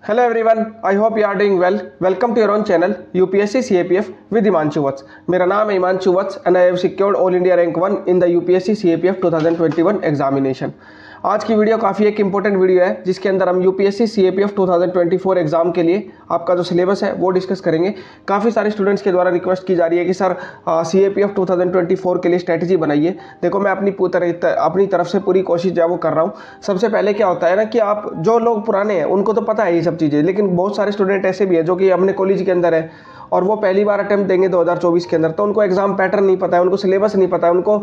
Hello everyone, I hope you are doing well. Welcome to your own channel UPSC CAPF with Himanshu Vats. मेरा नाम है हिमांशु वत्स and I have secured All India Rank 1 in the UPSC CAPF 2021 examination. आज की video काफ़ी एक important video है जिसके अंदर हम यूपीएससी सीएपीएफ 2024 एग्जाम के लिए आपका जो सिलेबस है वो डिस्कस करेंगे। काफ़ी सारे स्टूडेंट्स के द्वारा रिक्वेस्ट की जा रही है कि सर सीएपीएफ 2024 के लिए स्ट्रैटेजी बनाइए। देखो मैं अपनी तरफ से पूरी कोशिश जो है वो कर रहा हूँ। सबसे पहले क्या होता है ना कि आप जो लोग पुराने हैं उनको तो पता है ये सब चीज़ें, लेकिन बहुत सारे स्टूडेंट ऐसे भी हैं जो कि अपने कॉलेज के अंदर है और वो पहली बार अटेम्प्ट देंगे 2024 के अंदर, तो उनको एग्जाम पैटर्न नहीं पता है, उनको सिलेबस नहीं पता है, उनको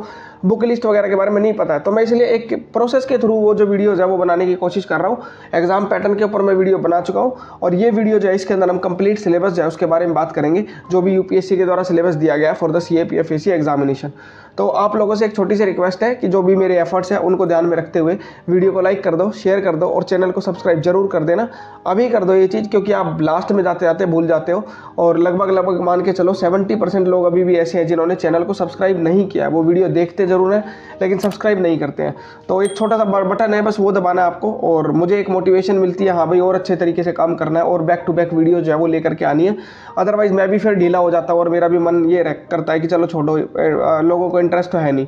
बुक लिस्ट वगैरह के बारे में नहीं पता है। तो मैं इसलिए एक प्रोसेस के थ्रू वो जो वीडियोज़ है वो बनाने की कोशिश कर रहा हूँ। एग्जाम पैटर्न के ऊपर मैं वीडियो बना चुका हूँ और ये वीडियो जो है इसके अंदर हम कंप्लीट सिलेबस जो है उसके बारे में बात करेंगे, जो भी यूपीएससी के द्वारा सिलेबस दिया गया है फॉर द सीएपीएफएसी एग्जामिनेशन। तो आप लोगों से एक छोटी सी रिक्वेस्ट है कि जो भी मेरे एफर्ट्स हैं उनको ध्यान में रखते हुए वीडियो को लाइक कर दो, शेयर कर दो और चैनल को सब्सक्राइब जरूर कर देना। अभी कर दो ये चीज़, क्योंकि आप लास्ट में जाते जाते भूल जाते हो और लगभग मान के चलो 70% लोग अभी भी ऐसे हैं जिन्होंने चैनल को सब्सक्राइब नहीं किया है। वो वीडियो देखते जरूर हैं लेकिन सब्सक्राइब नहीं करते हैं। तो एक छोटा सा बटन है, बस वो दबाना है आपको और मुझे एक मोटिवेशन मिलती है, हाँ भाई और अच्छे तरीके से काम करना है और बैक टू बैक वीडियो जो है वो लेकर के आनी है। अदरवाइज मैं भी फिर ढीला हो जाता हूँ और मेरा भी मन ये करता है कि चलो छोड़ो, लोगों को इंटरेस्ट तो है नहीं।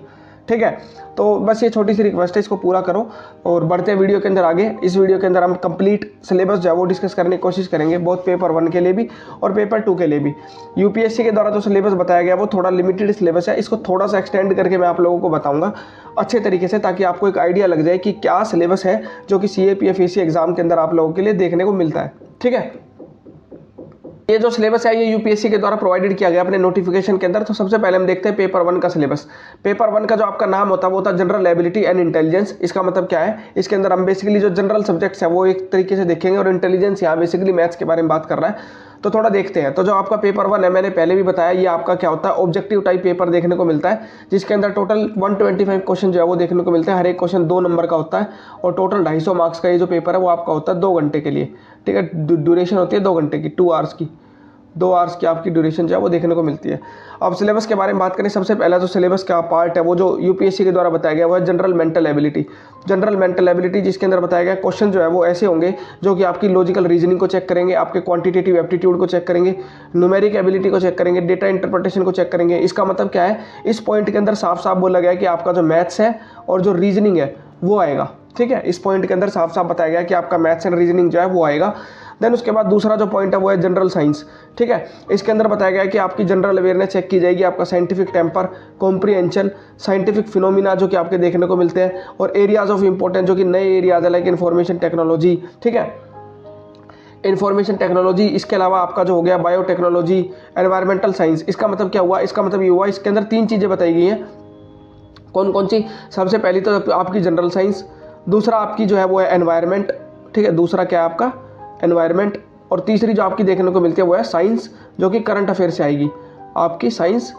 ठीक है, तो बस ये छोटी सी रिक्वेस्ट है, इसको पूरा करो और बढ़ते हैं वीडियो के अंदर आगे। इस वीडियो के अंदर हम कंप्लीट सिलेबस जो है वो डिस्कस करने की कोशिश करेंगे, बहुत पेपर 1 के लिए भी और पेपर 2 के लिए भी। यूपीएससी के द्वारा जो सिलेबस बताया गया वो थोड़ा लिमिटेड सिलेबस है, इसको थोड़ा सा एक्सटेंड करके मैं आप लोगों को बताऊंगा अच्छे तरीके से, ताकि आपको एक आइडिया लग जाए कि क्या सिलेबस है जो कि सीएपीएफएसी एग्जाम के अंदर आप लोगों के लिए देखने को मिलता है। ठीक है, ये जो सिलेबस है ये यूपीएससी के द्वारा प्रोवाइडेड किया गया अपने नोटिफिकेशन के अंदर। तो सबसे पहले हम देखते हैं पेपर 1 का सिलेबस। पेपर 1 का जो आपका नाम होता है वो होता है जनरल एबिलिटी एंड इंटेलिजेंस। इसका मतलब क्या है, इसके अंदर हम बेसिकली जो जनरल सब्जेक्ट्स है वो एक तरीके से देखेंगे और इंटेलिजेंस यहाँ बेसिकली मैथ्स के बारे में बात कर रहा है। तो थोड़ा देखते हैं। तो जो आपका पेपर 1 है, मैंने पहले भी बताया, ये आपका क्या होता है, ऑब्जेक्टिव टाइप पेपर देखने को मिलता है, जिसके अंदर टोटल 125 क्वेश्चन जो है वो देखने को मिलते हैं। हर एक क्वेश्चन 2 नंबर का होता है और टोटल 250 मार्क्स का ये जो पेपर है वो आपका होता है 2 घंटे के लिए। ठीक है, ड्यूरेशन होती है 2 घंटे की, 2 आवर्स की, 2 आवर्स की आपकी ड्यूरेशन जो है वो देखने को मिलती है। अब सिलेबस के बारे में बात करें, सबसे पहला जो सिलेबस का पार्ट है वो जो यूपीएससी के द्वारा बताया गया वो है general mental ability. General mental ability जिसके अंदर बताया गया क्वेश्चन जो है वो ऐसे होंगे जो कि आपकी लॉजिकल रीजनिंग को चेक करेंगे, आपके क्वांटिटेटिव एप्टीट्यूड को चेक करेंगे, न्यूमेरिक एबिलिटी को चेक करेंगे, डेटा इंटरप्रिटेशन को चेक करेंगे। इसका मतलब क्या है, इस पॉइंट के अंदर साफ साफ बोला गया है कि आपका जो मैथ्स है और जो रीजनिंग है वो आएगा। ठीक है, इस पॉइंट के अंदर साफ साफ बताया गया कि आपका मैथ्स एंड रीजनिंग जो है वो आएगा। देन उसके बाद दूसरा जो पॉइंट है वो है जनरल साइंस। ठीक है, इसके अंदर बताया गया है कि आपकी जनरल अवेयरनेस चेक की जाएगी, आपका scientific temper, comprehension, scientific phenomena जो कि आपके देखने को मिलते हैं, और एरियाज ऑफ इंपॉर्टेंस जो कि नए एरियाज है लाइक इन्फॉर्मेशन टेक्नोलॉजी। ठीक है, इन्फॉर्मेशन टेक्नोलॉजी, इसके अलावा आपका जो हो गया बायोटेक्नोलॉजी, एनवायरमेंटल साइंस। इसका मतलब क्या हुआ, इसका मतलब ये हुआ इसके अंदर 3 चीज़ें बताई गई हैं। कौन कौन सी, सबसे पहली तो आपकी जनरल साइंस, दूसरा आपकी जो है वो है एनवायरनमेंट। ठीक है, दूसरा क्या है आपका एनवायरनमेंट, और तीसरी जो आपकी देखने को मिलती है वो है साइंस, जो कि करंट अफेयर से आएगी, आपकी साइंस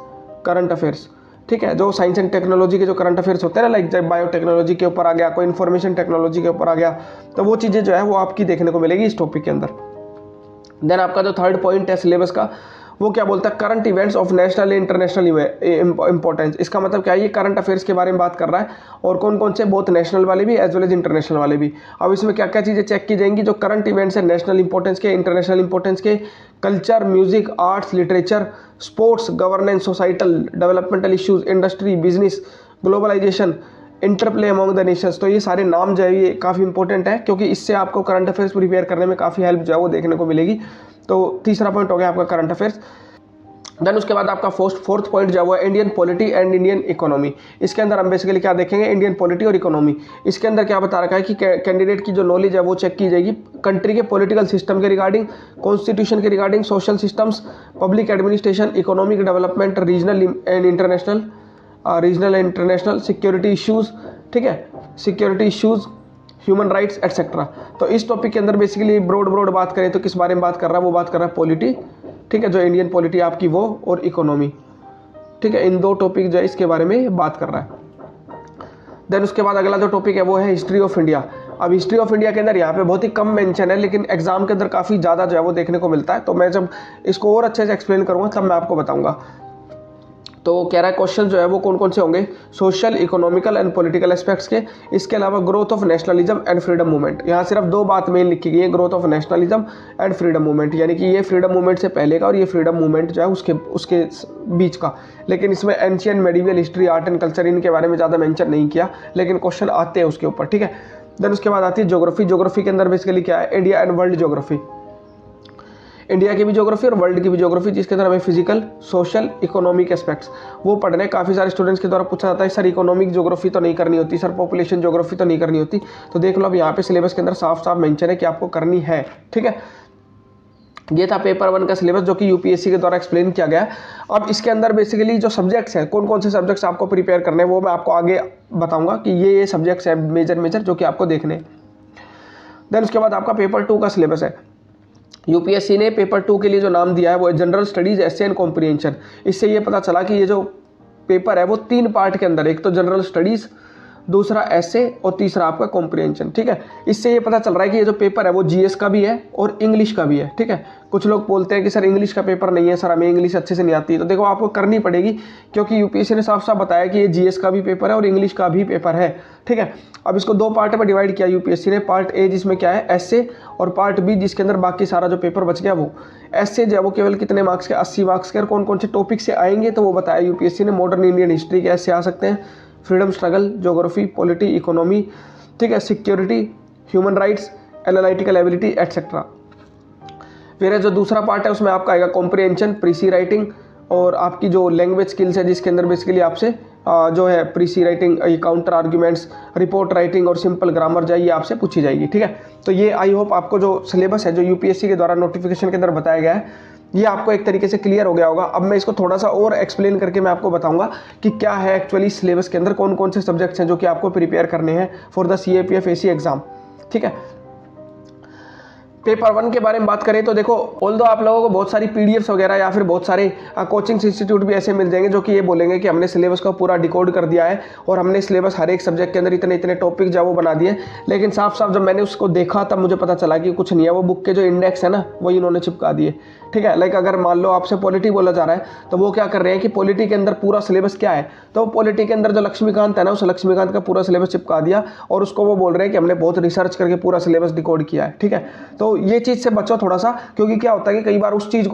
करंट अफेयर्स। ठीक है, जो साइंस एंड टेक्नोलॉजी के जो करंट अफेयर्स होते हैं ना, लाइक जब बायोटेक्नोलॉजी के ऊपर आ गया, कोई इन्फॉर्मेशन टेक्नोलॉजी के ऊपर आ गया, तो वो चीज़ें जो है वो आपकी देखने को मिलेगी इस टॉपिक के अंदर। देन आपका जो थर्ड पॉइंट है सिलेबस का वो क्या बोलता है, current events of national international importance. इसका मतलब क्या है, ये करंट अफेयर्स के बारे में बात कर रहा है और कौन कौन से, बहुत नेशनल वाले भी एज वेल एज इंटरनेशनल वाले भी। अब इसमें क्या क्या चीज़ें चेक की जाएंगी, जो करंट इवेंट्स है नेशनल इंपॉर्टेंस के, इंटरनेशनल इंपॉर्टेंस के, culture, music, arts, literature, sports, governance, societal developmental issues, industry, business, globalisation, interplay among the nations. तो ये सारे नाम जो है ये काफ़ी इंपॉर्टेंट है, क्योंकि इससे आपको करंट अफेयर्स प्रिपेयर करने में काफ़ी हेल्प जो है वो देखने को मिलेगी। तो तीसरा पॉइंट हो गया आपका करंट अफेयर्स। देन उसके बाद आपका फोर्थ पॉइंट जो है Indian polity and Indian economy. इसके अंदर हम बेसिकली क्या देखेंगे, इंडियन पॉलिटी और इकोनॉमी। इसके अंदर क्या बता रखा है कि कैंडिडेट की जो नॉलेज है वो चेक की जाएगी कंट्री के पॉलिटिकल सिस्टम के रिगार्डिंग, कॉन्स्टिट्यूशन के regarding, social systems, public administration, economic development, regional and international security issues. ठीक है, security issues, human rights etcetera. तो इस टॉपिक के अंदर बेसिकली ब्रॉड बात करें तो किस बारे में बात कर रहा है, वो बात कर रहा है पॉलिटी। ठीक है, जो इंडियन पॉलिटी आपकी वो और इकोनॉमी। ठीक है, इन 2 टॉपिक जो है इसके बारे में बात कर रहा है। देन उसके बाद अगला जो टॉपिक है वो है हिस्ट्री ऑफ इंडिया। अब हिस्ट्री ऑफ इंडिया के अंदर यहाँ पे बहुत ही कम मेंशन है, लेकिन एग्जाम के अंदर काफ़ी ज़्यादा जो है वो देखने को मिलता है। तो मैं जब इसको और अच्छे से एक्सप्लेन करूँगा तब मैं आपको बताऊँगा। तो वो कह रहा है क्वेश्चन जो है वो कौन कौन से होंगे, social, economical and political aspects के, इसके अलावा growth of nationalism and freedom movement. यहाँ सिर्फ दो बात मेन लिखी गई है, growth of nationalism and freedom movement, यानी कि ये फ्रीडम मूवमेंट से पहले का और ये फ्रीडम मूवमेंट जो है उसके बीच का। लेकिन इसमें ancient medieval history, art and culture, इनके बारे में ज़्यादा मेंशन नहीं किया, लेकिन क्वेश्चन आते हैं उसके ऊपर, ठीक है। देन उसके बाद आती है ज्योग्राफी। ज्योग्राफी के अंदर बेसिकली क्या है, India and world geography, India की भी ज्योग्राफी और वर्ल्ड की भी ज्योग्राफी, जिसके अंदर हमें फिजिकल, सोशल, इकोनॉमिक एस्पेक्ट्स वो पढ़ने। काफ़ी सारे स्टूडेंट्स के द्वारा पूछा जाता है सर इकोनॉमिक ज्योग्राफी तो नहीं करनी होती, सर पॉपुलेशन ज्योग्राफी तो नहीं करनी होती। तो देख लो अब यहाँ पे सिलेबस के अंदर साफ साफ मेंशन है कि आपको करनी है, ठीक है। ये था पेपर 1 का सिलेबस जो कि यूपीएससी के द्वारा एक्सप्लेन किया गया है। अब इसके अंदर बेसिकली जो सब्जेक्ट्स हैं, कौन कौन से सब्जेक्ट्स आपको प्रिपेयर करने हैं वो मैं आपको आगे बताऊंगा कि ये सब्जेक्ट्स हैं मेजर जो कि आपको देखने हैं। देन उसके बाद आपका पेपर 2 का सिलेबस है। यूपीएससी ने पेपर 2 के लिए जो नाम दिया है वो general studies, essay and comprehension. इससे ये पता चला कि ये जो पेपर है वो 3 पार्ट के अंदर, एक तो जनरल स्टडीज, दूसरा ऐसे और तीसरा आपका कॉम्प्रिहेंशन, ठीक है। इससे ये पता चल रहा है कि ये जो पेपर है वो जीएस का भी है और इंग्लिश का भी है, ठीक है। कुछ लोग बोलते हैं कि सर इंग्लिश का पेपर नहीं है, सर हमें इंग्लिश अच्छे से नहीं आती, तो देखो आपको करनी पड़ेगी, क्योंकि यूपीएससी ने साफ साफ बताया कि ये जीएस का भी पेपर है और इंग्लिश का भी पेपर है, ठीक है। अब इसको 2 पार्ट में डिवाइड किया यूपीएससी ने, पार्ट ए जिसमें क्या है ऐसे, और पार्ट बी जिसके अंदर बाकी सारा जो पेपर बच गया वो। ऐसे जो है वो केवल कितने मार्क्स के, 80 मार्क्स के, और कौन कौन से टॉपिक से आएंगे तो वो बताया यूपीएससी ने। मॉडर्न इंडियन हिस्ट्री के ऐसे आ सकते हैं, freedom struggle, geography, polity, economy, ठीक है, security, human rights, analytical ability etcetera. फिर जो दूसरा पार्ट है उसमें आपका आएगा कॉम्प्रिहेंशन, प्रीसी राइटिंग, और आपकी जो लैंग्वेज स्किल्स है जिसके अंदर बेसिकली आपसे जो है precis writing, counter arguments, report writing और सिंपल ग्रामर जो है ये आपसे पूछी जाएगी, ठीक है। तो ये आई होप आपको जो सिलेबस है जो यूपीएससी के द्वारा नोटिफिकेशन के अंदर बताया गया है ये आपको एक तरीके से क्लियर हो गया होगा। अब मैं इसको थोड़ा सा और एक्सप्लेन करके मैं आपको बताऊंगा कि क्या है एक्चुअली सिलेबस के अंदर, कौन कौन से सब्जेक्ट्स हैं जो कि आपको प्रिपेयर करने हैं for the CAPF AC exam, ठीक है। पेपर 1 के बारे में बात करें तो देखो, ऑल्दो आप लोगों को बहुत सारी पीडीएफ्स वगैरह या फिर बहुत सारे कोचिंग इंस्टीट्यूट भी ऐसे मिल जाएंगे जो कि ये बोलेंगे कि हमने सिलेबस को पूरा डिकोड कर दिया है और हमने सिलेबस हर एक सब्जेक्ट के अंदर इतने इतने टॉपिक जो वो बना दिए। लेकिन साफ साफ जब मैंने उसको देखा तब मुझे पता चला कि कुछ नहीं है, वो बुक के जो इंडेक्स है ना वही इन्होंने चिपका दिए, ठीक है। लाइक अगर मान लो आपसे पॉलिटी बोला जा रहा है तो वो क्या कर रहे हैं कि पॉलिटी के अंदर पूरा सिलेबस क्या है, तो पॉलिटी के अंदर जो लक्ष्मीकांत है ना उस लक्ष्मीकांत का पूरा सिलेबस चिपका दिया और उसको वो बोल रहे हैं कि हमने बहुत रिसर्च करके पूरा सिलेबस डिकोड किया है, ठीक है। तो ये चीज़ से बचो थोड़ा सा, क्योंकि क्या होता है कि कई बार उस चीज़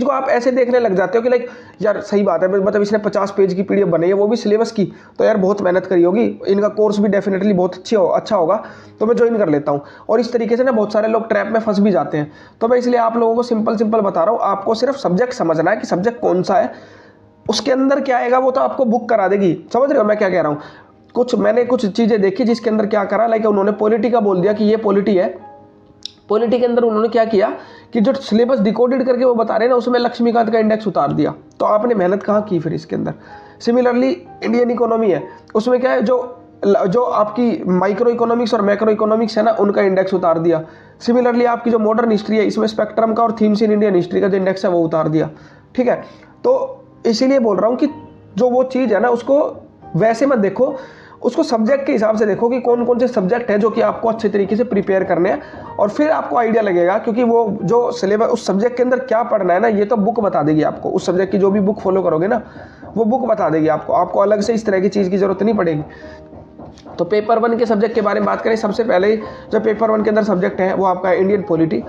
को आप ऐसे देखने लग जाते हो कि लाइक यार सही बात है, मतलब इसने 50 पेज की पीडीएफ बनाई है वो भी सिलेबस की, तो यार बहुत मेहनत करी होगी, इनका कोर्स भी डेफिनेटली बहुत अच्छा होगा, तो मैं ज्वाइन कर लेता हूँ। और इस तरीके से ना बहुत सारे लोग ट्रैप में फंस भी जाते हैं। तो मैं इसलिए आप लोगों को सिंपल बता रहा हूँ, आपको सिर्फ सब्जेक्ट समझना है कि सब्जेक्ट कौन सा है, उसके अंदर क्या आएगा वो तो आपको बुक करा देगी। समझ रहे हो मैं क्या कह रहा हूँ। मैंने कुछ चीज़ें देखी जिसके अंदर क्या करा, लाइक उन्होंने पॉलिटी का बोल दिया कि ये पॉलिटी है, पॉलिटी के अंदर उन्होंने क्या किया कि जो सिलेबस डिकोडेड करके वो बता रहे हैं ना उसमें लक्ष्मीकांत का इंडेक्स उतार दिया, तो आपने मेहनत कहाँ की फिर इसके अंदर। सिमिलरली इंडियन इकोनॉमी है, उसमें क्या है जो आपकी माइक्रो इकोनॉमिक्स और मैक्रो इकोनॉमिक्स है ना उनका इंडेक्स उतार दिया। सिमिलरली आपकी जो मॉडर्न हिस्ट्री है इसमें स्पेक्ट्रम का और थीम्स इन इंडियन हिस्ट्री का जो इंडेक्स है वो उतार दिया, ठीक है। तो इसीलिए बोल रहा हूँ कि जो वो चीज़ है ना उसको वैसे मत देखो, उसको सब्जेक्ट के हिसाब से देखो कि कौन कौन से सब्जेक्ट हैं जो कि आपको अच्छे तरीके से प्रिपेयर करने हैं, और फिर आपको आइडिया लगेगा। क्योंकि वो जो सिलेबस उस सब्जेक्ट के अंदर क्या पढ़ना है ना ये तो बुक बता देगी आपको, उस सब्जेक्ट की जो भी बुक फॉलो करोगे ना वो बुक बता देगी आपको अलग से इस तरह की चीज़ की जरूरत नहीं पड़ेगी। तो पेपर 1 के सब्जेक्ट के बारे में बात करें, सबसे पहले जो पेपर 1 के अंदर सब्जेक्ट है वो आपका इंडियन पॉलिटी,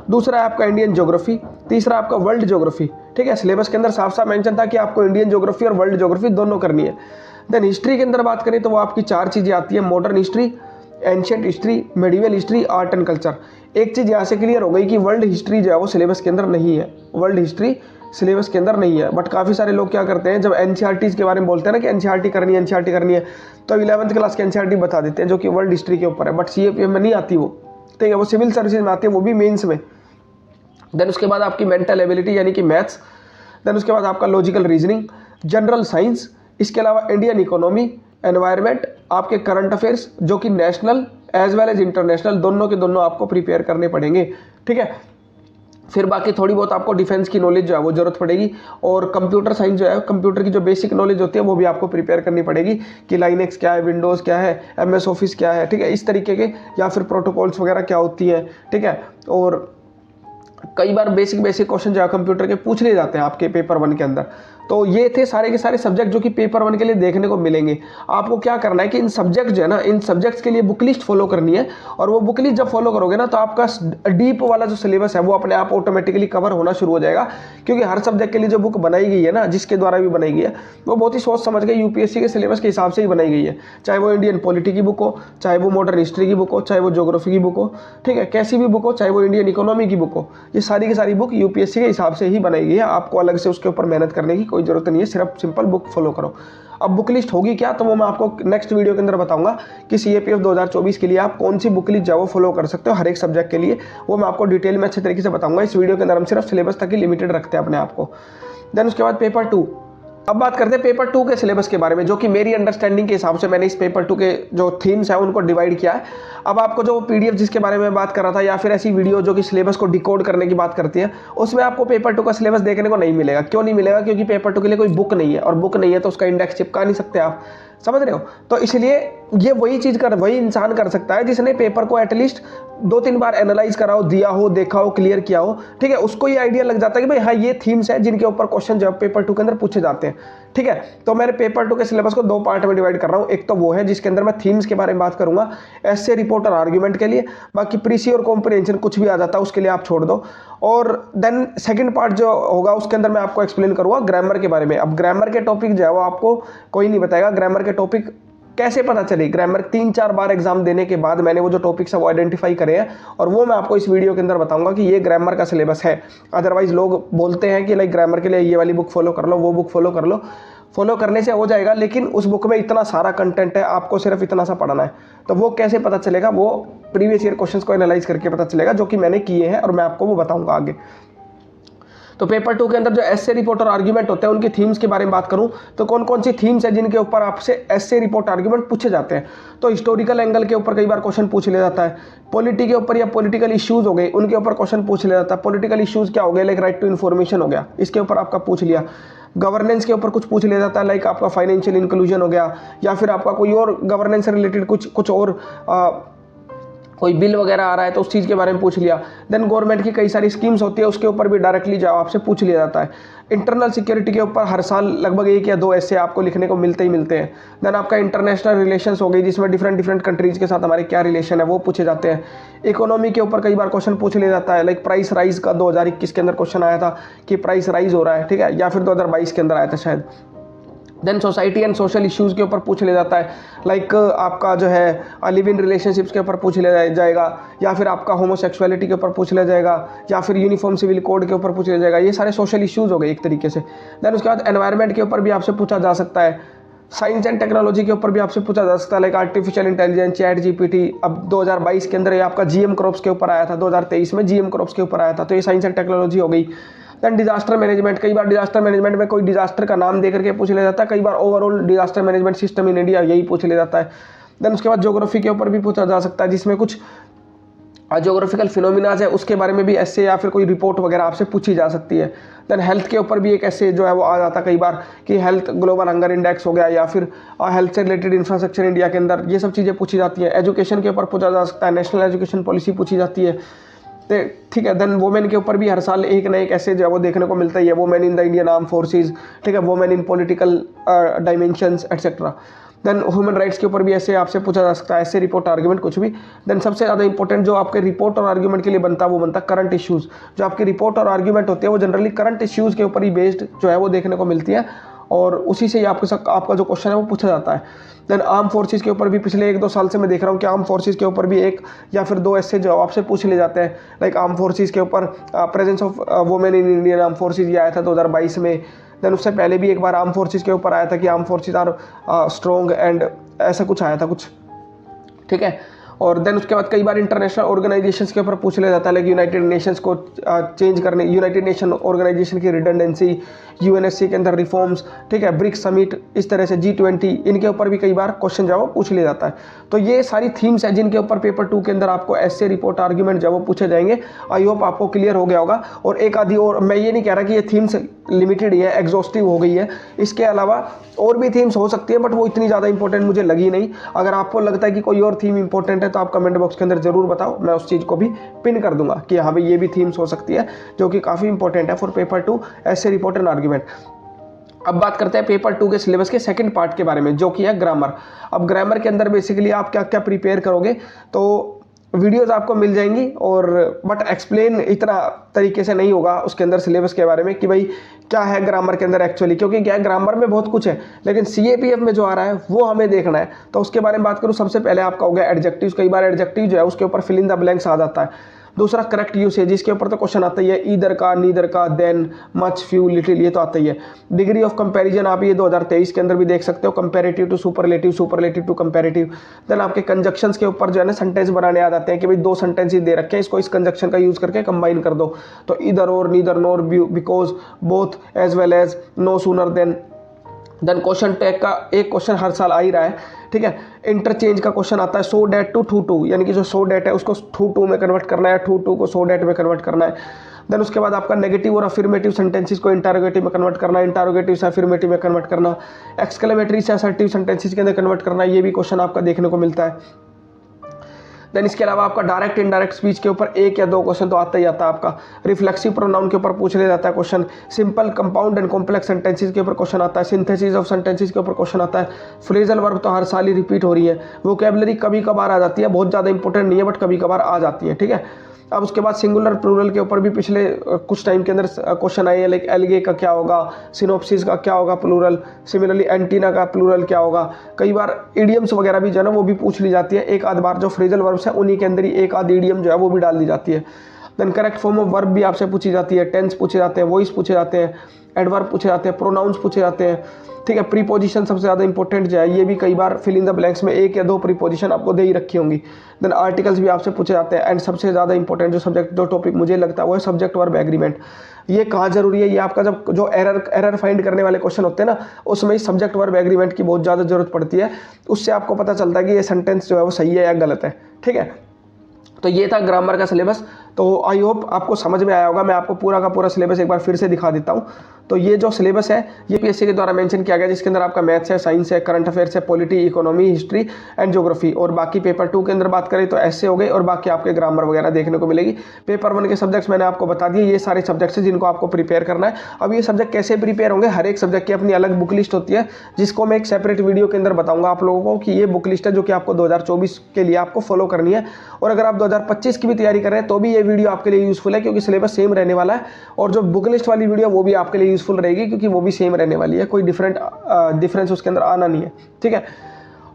दूसरा है आपका इंडियन ज्योग्राफी, तीसरा आपका वर्ल्ड ज्योग्राफी, ठीक है। सिलेबस के अंदर साफ साफ मेंशन था कि आपको इंडियन ज्योग्राफी और वर्ल्ड ज्योग्राफी दोनों करनी है। देन हिस्ट्री के अंदर बात करें तो वो आपकी 4 चीज़ें आती है, modern history, ancient history, medieval history, art and culture. एक चीज़ यहाँ से क्लियर हो गई कि वर्ल्ड हिस्ट्री जो है वो सिलेबस के अंदर नहीं है, वर्ल्ड हिस्ट्री सिलेबस के अंदर नहीं है। बट काफ़ी सारे लोग क्या करते हैं जब एनसीईआरटी के बारे में बोलते हैं ना कि एनसीईआरटी करनी है तो 11th क्लास की एनसीईआरटी बता देते हैं जो कि वर्ल्ड हिस्ट्री के ऊपर है, बट सीएपीएफ में नहीं आती वो, ठीक है। वो सिविल सर्विसेज में आती है, वो भी मेंस में। देन उसके बाद आपकी मेंटल एबिलिटी यानी कि मैथ्स, देन उसके बाद आपका लॉजिकल रीजनिंग, जनरल साइंस, इसके अलावा इंडियन इकोनॉमी, एनवायरनमेंट, आपके करंट अफेयर्स जो कि national as well as international दोनों के दोनों आपको प्रिपेयर करने पड़ेंगे, ठीक है। फिर बाकी थोड़ी बहुत आपको डिफेंस की नॉलेज जो है वो जरूरत पड़ेगी, और कंप्यूटर साइंस जो है कंप्यूटर की जो बेसिक नॉलेज होती है वो भी आपको प्रिपेयर करनी पड़ेगी कि लाइनेक्स क्या है, विंडोज़ क्या है, एमएस ऑफिस क्या है, ठीक है, इस तरीके के, या फिर प्रोटोकॉल्स वगैरह क्या होती है, ठीक है। और कई बार बेसिक क्वेश्चन जो है कंप्यूटर के पूछ लिए जाते हैं आपके पेपर 1 के अंदर। तो ये थे सारे के सारे सब्जेक्ट जो कि पेपर 1 के लिए देखने को मिलेंगे। आपको क्या करना है कि इन सब्जेक्ट जो है ना, इन सब्जेक्ट्स के लिए बुक लिस्ट फॉलो करनी है, और वो बुक लिस्ट जब फॉलो करोगे ना तो आपका डीप वाला जो सिलेबस है वो अपने आप ऑटोमेटिकली कवर होना शुरू हो जाएगा। क्योंकि हर सब्जेक्ट के लिए जो बुक बनाई गई है ना, जिसके द्वारा भी बनाई गई है, वो बहुत ही सोच समझ के यूपीएससी के सिलेबस के हिसाब से ही बनाई गई है। चाहे वो इंडियन पॉलिटी की बुक हो, चाहे वो मॉडर्न हिस्ट्री की बुक हो, चाहे वो ज्योग्राफी की बुक हो, ठीक है, कैसी भी बुक हो, चाहे वो इंडियन इकोनॉमी की बुक हो, ये सारी की सारी बुक यूपीएससी के हिसाब से ही बनाई गई है। आपको अलग से उसके ऊपर मेहनत करने की कोई जरूरत नहीं है, सिर्फ सिंपल बुक फॉलो करो। अब बुक लिस्ट होगी क्या, तो वो मैं आपको नेक्स्ट वीडियो के अंदर बताऊंगा कि सीएपीएफ 2024 के लिए आप कौन सी बुक लिस्ट जो फॉलो कर सकते हो हर एक सब्जेक्ट के लिए। वो मैं आपको डिटेल में अच्छे तरीके से बताऊंगा। इस वीडियो के अंदर हम सिर्फ सिलेबस तक ही लिमिटेड रखते हैं अपने आप को। देन उसके बाद पेपर 2। अब बात करते हैं पेपर 2 के सिलेबस के बारे में, जो कि मेरी अंडरस्टैंडिंग के हिसाब से मैंने इस पेपर 2 के जो थीम्स है उनको डिवाइड किया है। अब आपको जो पीडीएफ जिसके बारे में बात कर रहा था, या फिर ऐसी वीडियो जो कि सिलेबस को डिकोड करने की बात करती है, उसमें आपको पेपर 2 का सिलेबस देखने को नहीं मिलेगा। क्यों नहीं मिलेगा? क्योंकि पेपर 2 के लिए कोई बुक नहीं है, और बुक नहीं है तो उसका इंडेक्स चिपका नहीं सकते आप, समझ रहे हो? तो इसलिए ये वही इंसान कर सकता है जिसने पेपर को एटलीस्ट 2-3 बार एनालाइज करा हो, दिया हो, देखा हो, क्लियर किया हो, ठीक है। उसको ये आइडिया लग जाता है कि भाई हाँ, ये थीम्स है जिनके ऊपर क्वेश्चन जब पेपर 2 के अंदर पूछे जाते हैं, ठीक है। तो मैंने पेपर 2 के सिलेबस को 2 पार्ट में डिवाइड कर रहा हूँ। एक तो वो है जिसके अंदर मैं थीम्स के बारे में बात करूंगा, एस्से, रिपोर्ट और आर्ग्यूमेंट के लिए। बाकी प्रीसी और कॉम्प्रिहेंशन कुछ भी आ जाता है उसके लिए आप छोड़ दो। और देन सेकंड पार्ट जो होगा उसके अंदर मैं आपको एक्सप्लेन करूंगा ग्रामर के बारे में। अब ग्रामर के टॉपिक जो है वो आपको कोई नहीं बताएगा। ग्रामर के टॉपिक कैसे पता चले? ग्रामर 3-4 बार एग्जाम देने के बाद मैंने वो जो टॉपिक्स है वो आइडेंटिफाई करे हैं, और वो मैं आपको इस वीडियो के अंदर बताऊंगा कि ये ग्रामर का सिलेबस है। अदरवाइज लोग बोलते हैं कि लाइक ग्रामर के लिए ये वाली बुक फॉलो कर लो, वो बुक फॉलो कर लो। फॉलो करने से हो जाएगा, लेकिन उस बुक में इतना सारा कंटेंट है, आपको सिर्फ इतना सा पढ़ना है। तो वो कैसे पता चलेगा? वो प्रीवियस ईयर क्वेश्चंस को एनालाइज करके पता चलेगा, जो कि मैंने किए हैं, और मैं आपको वो बताऊंगा आगे। तो पेपर 2 के अंदर जो एस्से, रिपोर्ट और आर्ग्यूमेंट होते हैं, उनकी थीम्स के बारे में बात करूं तो कौन कौन सी थीम्स है जिनके ऊपर आपसे एस्से, रिपोर्ट, आर्ग्यूमेंट पूछे जाते हैं? तो हिस्टोरिकल एंगल के ऊपर कई बार क्वेश्चन पूछ लिया जाता है। पॉलिटी के ऊपर या पॉलिटिकल इश्यूज हो गए, उनके ऊपर क्वेश्चन पूछ लिया जाता है। पॉलिटिकल इश्यूज क्या हो गए? लाइक राइट टू इन्फॉर्मेशन हो गया, इसके ऊपर आपका पूछ लिया। गवर्नेंस के ऊपर कुछ पूछ लिया जाता है, लाइक आपका फाइनेंशियल इंक्लूजन हो गया, या फिर आपका कोई और गवर्नेंस से रिलेटेड कुछ और कोई बिल वगैरह आ रहा है तो उस चीज़ के बारे में पूछ लिया। देन गवर्नमेंट की कई सारी स्कीम्स होती है, उसके ऊपर भी डायरेक्टली जवाब आपसे पूछ लिया जाता है। इंटरनल सिक्योरिटी के ऊपर हर साल लगभग 1 या 2 ऐसे आपको लिखने को मिलते हैं। देन आपका इंटरनेशनल रिलेशंस हो गई, जिसमें डिफरेंट कंट्रीज के साथ हमारे क्या रिलेशन है वो पूछे जाते हैं। इकोनॉमी के ऊपर कई बार क्वेश्चन पूछ लिया जाता है, लाइक प्राइस राइज का 2021 के अंदर क्वेश्चन आया था कि प्राइस राइज हो रहा है, ठीक है, या फिर 2022 के अंदर आया था शायद। Then society and social issues के ऊपर पूछ लिया जाता है, लाइक आपका जो है लिव इन रिलेशनशिप्स के ऊपर पूछ लिया जाएगा, या फिर आपका होमोसेक्सुअलिटी के ऊपर पूछ लिया जाएगा, या फिर यूनिफॉर्म सिविल कोड के ऊपर पूछ लिया जाएगा। ये सारे सोशल इश्यूज़ हो गए एक तरीके से। देन उसके बाद एनवायरनमेंट के ऊपर भी आपसे पूछा जा सकता है। साइंस एंड टेक्नोलॉजी के ऊपर भी आपसे पूछा जा सकता है, like artificial intelligence, chat GPT. अब 2022 के अंदर ये आपका जीएम क्रॉप्स के ऊपर आया था, 2023 में जीएम क्रॉप्स के ऊपर आया था, तो ये साइंस एंड टेक्नोलॉजी हो गई। देन डिजास्टर मैनेजमेंट, कई बार डिजास्टर मैनेजमेंट में कोई डिजास्टर का नाम देकर के पूछ लिया जाता है, कई बार overall disaster management system in India यही पूछ लिया जाता है। देन उसके बाद ज्योग्राफी के ऊपर भी पूछा जा सकता है, जिसमें कुछ ज्योग्राफिकल फिनोमिनाज है उसके बारे में भी ऐसे या फिर कोई रिपोर्ट वगैरह आपसे पूछी जा सकती है। देन हेल्थ के ऊपर भी एक ऐसे जो है वो आ जाता है कई बार कि हेल्थ ग्लोबल हंगर इंडेक्स हो गया, या फिर हेल्थ से रिलेटेड इंफ्रास्ट्रक्चर इंडिया के अंदर, ये सब चीज़ें पूछी जाती हैं। एजुकेशन के ऊपर पूछा जा सकता है, नेशनल एजुकेशन पॉलिसी पूछी जाती है, ठीक है। देन वोमेन के ऊपर भी हर साल एक ना एक ऐसे जो है वो देखने को मिलता ही है, women in the Indian arm forces, ठीक है, women in political dimensions etcetera. Then human rights के ऊपर भी ऐसे आपसे पूछा जा सकता है, ऐसे रिपोर्ट आर्ग्यूमेंट कुछ भी। देन सबसे ज़्यादा इंपॉर्टेंट जो आपके रिपोर्ट और आर्ग्यूमेंट के लिए बनता है वो बनता है करंट इश्यूज़। जो आपकी रिपोर्ट और आर्ग्यूमेंट होते हैं वो जनरली करंट इश्यूज़ के ऊपर ही बेस्ड जो है वो देखने को मिलती है, और उसी से ही आपका जो क्वेश्चन है वो पूछा जाता है। देन आर्म फोर्सेज के ऊपर भी पिछले 1-2 साल से मैं देख रहा हूँ कि आर्म फोर्सेज के ऊपर भी 1 या फिर 2 ऐसे जवाब आपसे पूछ ले जाते हैं, लाइक आर्म फोर्सेज के ऊपर presence of women in Indian arm forces, ये आया था 2022 में। देन उससे पहले भी एक बार आर्म फोर्सेज के ऊपर आया था कि arm forces are strong and ऐसा कुछ आया था कुछ, ठीक है। और देन उसके बाद कई बार इंटरनेशनल ऑर्गेनाइजेशंस के ऊपर पूछ लिया जाता है, लाइक यूनाइटेड नेशंस को चेंज करने, यूनाइटेड नेशन ऑर्गेनाइजेशन की रिडंडेंसी, यूएनएससी के अंदर रिफॉर्म्स, ठीक है, ब्रिक्स समिट, इस तरह से G20, इनके ऊपर भी कई बार क्वेश्चन जो है वो पूछ लिया जाता है। तो ये सारी थीम्स हैं जिनके ऊपर पेपर 2 के अंदर आपको ऐसे रिपोर्ट आर्ग्यूमेंट जो वो पूछे जाएंगे। आई होप आपको क्लियर हो गया होगा। और एक आधी और, मैं ये नहीं कह रहा कि ये थीम्स लिमिटेड ही है, एग्जॉस्टिव हो गई है, इसके अलावा और भी थीम्स हो सकती है, बट वो इतनी ज़्यादा इंपॉर्टेंट मुझे लगी नहीं। अगर आपको लगता है कि कोई और थीम इंपॉर्टेंट है तो आप कमेंट बॉक्स के अंदर जरूर बताओ, मैं उस चीज़ को भी पिन कर दूंगा कि हाँ भाई ये भी थीम्स हो सकती है जो कि काफ़ी इंपॉर्टेंट है फॉर पेपर 2 ऐसे रिपोर्ट एंड आर्ग्यूमेंट। अब बात करते हैं पेपर 2 के सिलेबस के सेकंड पार्ट के बारे में, जो कि है ग्रामर। अब ग्रामर के अंदर बेसिकली आप क्या क्या प्रिपेयर करोगे, तो वीडियोस आपको मिल जाएंगी और बट एक्सप्लेन इतना तरीके से नहीं होगा उसके अंदर सिलेबस के बारे में कि भाई क्या है ग्रामर के अंदर एक्चुअली, क्योंकि क्या है ग्रामर में बहुत कुछ है, लेकिन सीएपीएफ में जो आ रहा है वो हमें देखना है। तो उसके बारे में बात करूँ, सबसे पहले आपका हो गया एडजेक्टिव्स। कई बार एडजेक्टिव जो है उसके ऊपर फिल इन द ब्लैंक्स आ जाता है। दूसरा करेक्ट यूसेज, इसके ऊपर तो क्वेश्चन आता ही है, ईदर का, नीदर का, देन, मच, फ्यू, लिटिल, ये तो आता ही है। डिग्री ऑफ कंपैरिजन आप ये 2023 के अंदर भी देख सकते हो, comparative to superlative, superlative to comparative. Then आपके कंजक्शंस के ऊपर जो है ना सेंटेंस बनाने आ जाते हैं कि भाई 2 सेंटेंसेस दे रखे हैं, इसको इस कंजक्शन का यूज करके कंबाइन कर दो। तो ईदर और, neither nor, because, both, as well as, no sooner than. Question tag का एक क्वेश्चन हर साल आ ही रहा है, ठीक है। इंटरचेंज का क्वेश्चन आता है, सो डैट टू टू, यानी कि जो सो डैट है उसको टू में कन्वर्ट करना है, टू को सो डैट में कन्वर्ट करना है। देन उसके बाद आपका नेगेटिव और अफर्मेटिव सेंटेंसेस को इंटरोगेटिव में कन्वर्ट करना, इंटरोगेटिव से अफर्मेटिव में कन्वर्ट करना, एक्सक्लेमेटरी से असर्टिव सेंटेंसेस के अंदर कन्वर्ट करना, ये भी क्वेश्चन आपका देखने को मिलता है। देन इसके अलावा आपका डायरेक्ट इनडायरेक्ट स्पीच के ऊपर 1 या 2 क्वेश्चन तो आता ही आता है आपका। रिफ्लेक्सिव प्रोनाउन के ऊपर पूछ लिया जाता है question. Simple, compound and complex sentences के ऊपर क्वेश्चन आता है। सिंथेसिस ऑफ सेंटेंसेस के ऊपर क्वेश्चन आता है। फ्रेजल वर्ब तो हर साल ही रिपीट हो रही है। वोकैबुलरी कभी कभार आ जाती है, बहुत ज़्यादा इंपॉर्टेंट नहीं है बट कभी कभार आ जाती है, ठीक है। अब उसके बाद सिंगुलर प्लूरल के ऊपर भी पिछले कुछ टाइम के अंदर क्वेश्चन आए हैं, लाइक एल्गे का क्या होगा, सिनोप्सिस का क्या होगा प्लूरल, सिमिलरली एंटीना का प्लूरल क्या होगा। कई बार इडियम्स वगैरह भी जो है ना वो भी पूछ ली जाती है, एक आध बार जो फ्रेजल वर्ब्स है उन्हीं के अंदर ही एक आध इडियम जो है वो भी डाल दी जाती है। Then correct form of verb भी आपसे पूछी जाती है, टेंस पूछे जाते हैं, वॉइस पूछे जाते हैं, एडवर्ब पूछे जाते हैं, प्रोनाउंस पूछे जाते हैं, ठीक है। प्रीपोजिशन सबसे ज़्यादा इंपॉर्टेंट जो है, ये भी कई बार फिल इन द ब्लैंक्स में 1 या 2 प्रीपोजिशन आपको दे ही रखी होंगी। देन आर्टिकल्स भी आपसे पूछे जाते हैं। एंड सबसे ज़्यादा इंपॉर्टेंट जो सब्जेक्ट जो टॉपिक मुझे लगता है वो है सब्जेक्ट वर्ब एग्रीमेंट। ये कहाँ जरूरी है, ये आपका जब जो एरर फाइंड करने वाले क्वेश्चन होते हैं ना, उसमें सब्जेक्ट वर्ब एग्रीमेंट की बहुत ज़्यादा जरूरत पड़ती है। उससे आपको पता चलता है कि ये सेंटेंस जो है वो सही है या गलत है, ठीक है। तो ये था ग्रामर का सिलेबस। तो आई होप आपको समझ में आया होगा। मैं आपको पूरा का पूरा सिलेबस एक बार फिर से दिखा देता हूँ। तो ये जो सिलेबस है ये पीएससी के द्वारा मेंशन किया गया, जिसके अंदर आपका मैथ्स है, साइंस है, करंट अफेयर्स है, polity, economy, history and geography. और बाकी पेपर 2 के अंदर बात करें तो ऐसे हो गए और बाकी आपके ग्रामर वगैरह देखने को मिलेगी। पेपर 1 के सब्जेक्ट्स मैंने आपको बता दिए, ये सारे सब्जेक्ट्स हैं जिनको आपको प्रिपेयर करना है। अब ये सब्जेक्ट कैसे प्रिपेयर होंगे, हर एक सब्जेक्ट की अपनी अलग बुक लिस्ट होती है, जिसको मैं एक सेपरेट वीडियो के अंदर बताऊंगा आप लोगों को कि ये बुक लिस्ट है जो कि आपको 2024 के लिए आपको फॉलो करनी है। और अगर आप 2025 की भी तैयारी कर रहे हैं तो भी ये वीडियो आपके लिए यूजफुल है, क्योंकि सिलेबस सेम रहने वाला है। और जो बुक लिस्ट वाली वीडियो वो भी आपके लिए यूजफुल रहेगी, क्योंकि वो भी सेम रहने वाली है, कोई डिफरेंस उसके अंदर आना नहीं है, ठीक है।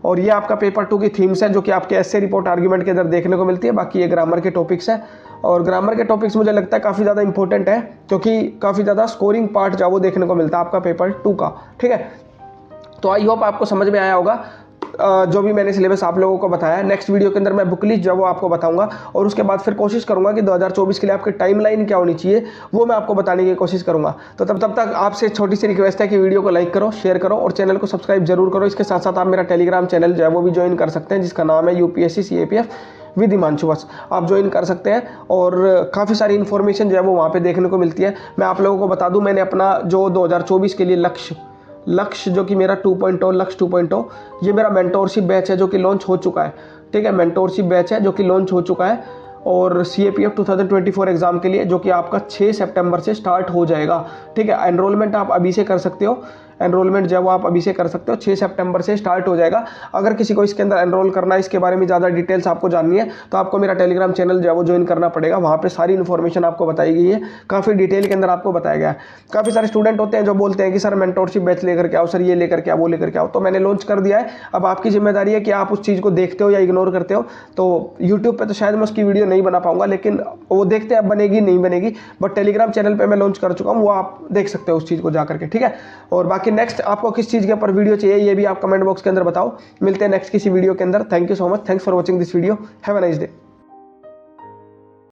और ये आपका पेपर 2 की थीम्स है जो कि आपके एस्से रिपोर्ट आर्ग्यूमेंट के अंदर देखने को मिलती है। बाकी ये ग्रामर के टॉपिक्स हैं और ग्रामर के टॉपिक्स मुझे लगता है काफ़ी ज़्यादा इंपॉर्टेंट है, क्योंकि काफ़ी ज़्यादा स्कोरिंग पार्ट जो वो देखने को मिलता है आपका पेपर 2 का, ठीक है। तो आई होप आपको समझ में आया होगा जो भी मैंने सिलेबस आप लोगों को बताया। नेक्स्ट वीडियो के अंदर मैं बुक लिस्ट जो वो आपको बताऊंगा और उसके बाद फिर कोशिश करूंगा कि 2024 के लिए आपकी टाइमलाइन क्या होनी चाहिए वो मैं आपको बताने की कोशिश करूंगा। तो तब तक आपसे छोटी सी रिक्वेस्ट है कि वीडियो को लाइक करो, शेयर करो और चैनल को सब्सक्राइब जरूर करो। इसके साथ साथ आप मेरा टेलीग्राम चैनल जो है वो भी ज्वाइन कर सकते हैं, जिसका नाम है यूपीएससी सीएपीएफ विद हिमांशु वत्स। आप ज्वाइन कर सकते हैं और काफ़ी सारी इन्फॉर्मेशन जो है वो वहाँ पे देखने को मिलती है। मैं आप लोगों को बता दूं, मैंने अपना जो 2024 के लिए लक्ष्य जो कि मेरा 2.0 लक्ष्य 2.0, ये मेरा मेंटोरशिप बैच है जो कि लॉन्च हो चुका है, ठीक है। मेंटोरशिप बैच है जो कि लॉन्च हो चुका है और सीएपीएफ 2024 एग्जाम के लिए, जो कि आपका 6 सितंबर से स्टार्ट हो जाएगा, ठीक है। एनरोलमेंट आप अभी से कर सकते हो, एनरोलमेंट जो आप अभी से कर सकते हो, 6 सितंबर से स्टार्ट हो जाएगा। अगर किसी को इसके अंदर एनरोल करना है, इसके बारे में ज़्यादा डिटेल्स आपको जाननी है, तो आपको मेरा टेलीग्राम चैनल जो है वो ज्वाइन करना पड़ेगा। वहाँ पे सारी इन्फॉर्मेशन आपको बताई गई है, काफ़ी डिटेल के अंदर आपको बताया गया है। काफ़ी सारे स्टूडेंट होते हैं जो बोलते हैं कि सर मेंटोरशिप बैच लेकर के आओ, सर ये लेकर के आओ, वो लेकर के आओ। तो मैंने लॉन्च कर दिया है, अब आपकी जिम्मेदारी है कि आप उस चीज़ को देखते हो या इग्नोर करते हो। तो यूट्यूब पर तो शायद मैं उसकी वीडियो नहीं बना पाऊंगा, लेकिन वो देखते हैं अब बनेगी नहीं बनेगी, बट टेलीग्राम चैनल पर मैं लॉन्च कर चुका हूँ, वो आप देख सकते हो उस चीज़ को जा करके, ठीक है। और बाकी नेक्स्ट आपको किस चीज़ के ऊपर वीडियो चाहिए ये भी आप कमेंट बॉक्स के अंदर बताओ। मिलते हैं नेक्स्ट किसी वीडियो के अंदर। Thank you so much, thanks for watching this video, have a nice day.